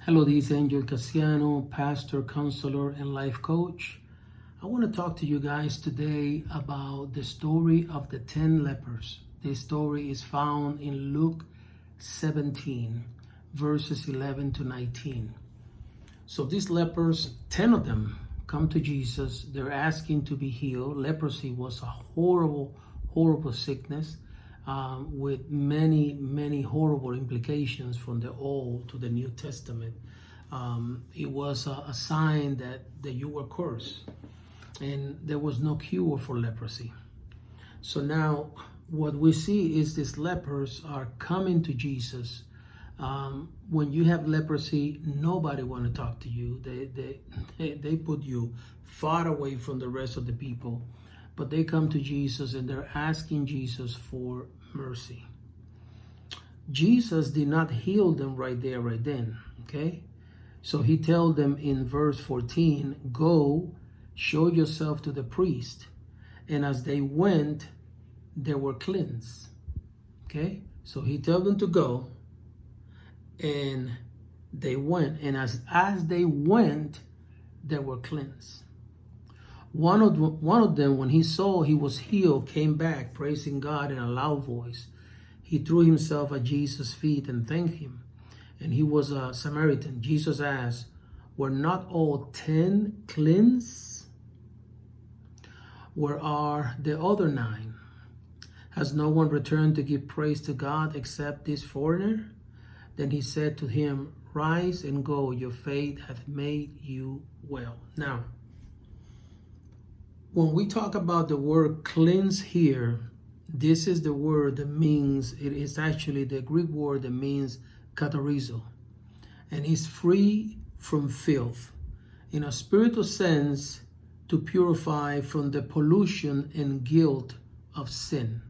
Hello, this is Angel Casiano, pastor, counselor, and life coach. I want to talk to you guys today about the story of the 10 lepers. This story is found in Luke 17, verses 11 to 19. So these lepers, 10 of them, come to Jesus. They're asking to be healed. Leprosy was a horrible, horrible sickness. With many horrible implications from the Old to the New Testament. It was a sign that you were cursed, and there was no cure for leprosy. So now what we see is these lepers are coming to Jesus. When you have leprosy, nobody want to talk to you. They put you far away from the rest of the people. But they come to Jesus and they're asking Jesus for mercy. Jesus did not heal them right there, right then. Okay? So he tells them in verse 14, go, show yourself to the priest. And as they went, they were cleansed. Okay? So he tells them to go, and they went. And as they went, they were cleansed. One of them, when he saw he was healed, came back praising God in a loud voice. He threw himself at Jesus' feet and thanked him. And he was a Samaritan. Jesus asked, were not all 10 cleansed? Where are the other 9? Has no one returned to give praise to God except this foreigner? Then he said to him, rise and go, your faith hath made you well. Now, when we talk about the word cleanse here, this is the word that means, it is actually the Greek word that means katharizo, and is free from filth, in a spiritual sense, to purify from the pollution and guilt of sin.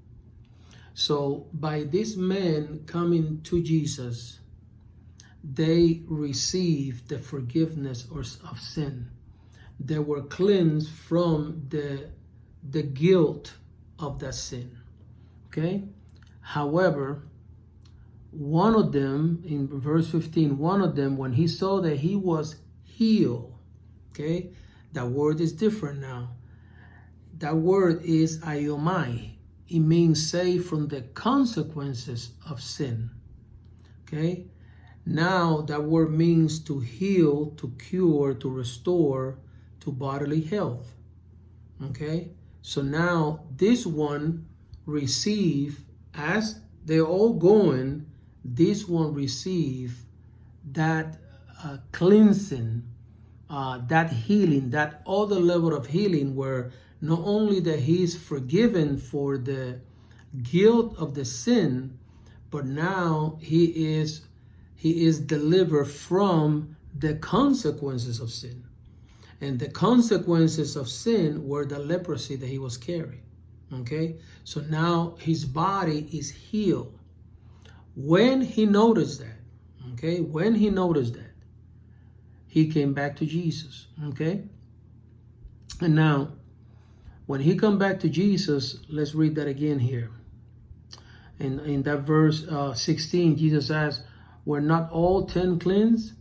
So by these men coming to Jesus, they received the forgiveness of sin. They were cleansed from the guilt of that sin. Okay? However, one of them, in verse 15, one of them, when he saw that he was healed, okay? That word is different now. That word is aiomai. It means saved from the consequences of sin. Okay? Now that word means to heal, to cure, to restore, to bodily health. Okay, so now this one receive, as they're all going, this one receive that cleansing, that healing, that other level of healing, where not only that he is forgiven for the guilt of the sin, but now he is delivered from the consequences of sin. And the consequences of sin were the leprosy that he was carrying. Okay? So now his body is healed. When he noticed that, okay? When he noticed that, he came back to Jesus. Okay? And now, when he come back to Jesus, let's read that again here. In that verse 16, Jesus asked, were not all 10 cleansed?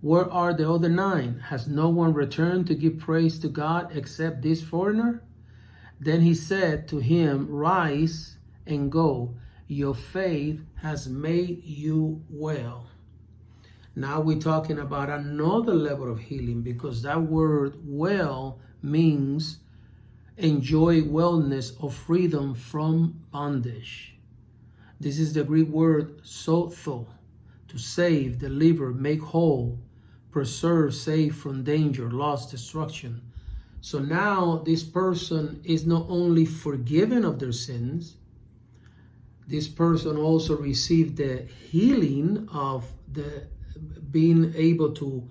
Where are the other 9? Has no one returned to give praise to God except this foreigner? Then he said to him, rise and go. Your faith has made you well. Now we're talking about another level of healing, because that word well means enjoy wellness or freedom from bondage. This is the Greek word sotho, to save, deliver, make whole, preserve, save from danger, loss, destruction. So now this person is not only forgiven of their sins, this person also received the healing of the being able to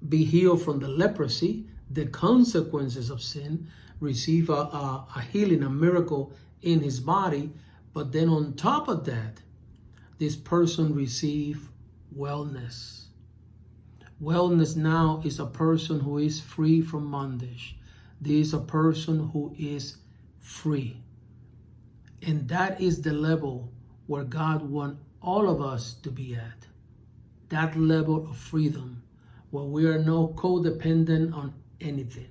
be healed from the leprosy, the consequences of sin, receive a healing, a miracle in his body. But then on top of that, this person received wellness. Wellness now is a person who is free from bondage. This is a person who is free. And that is the level where God wants all of us to be at. that level of freedom where we are no codependent on anything.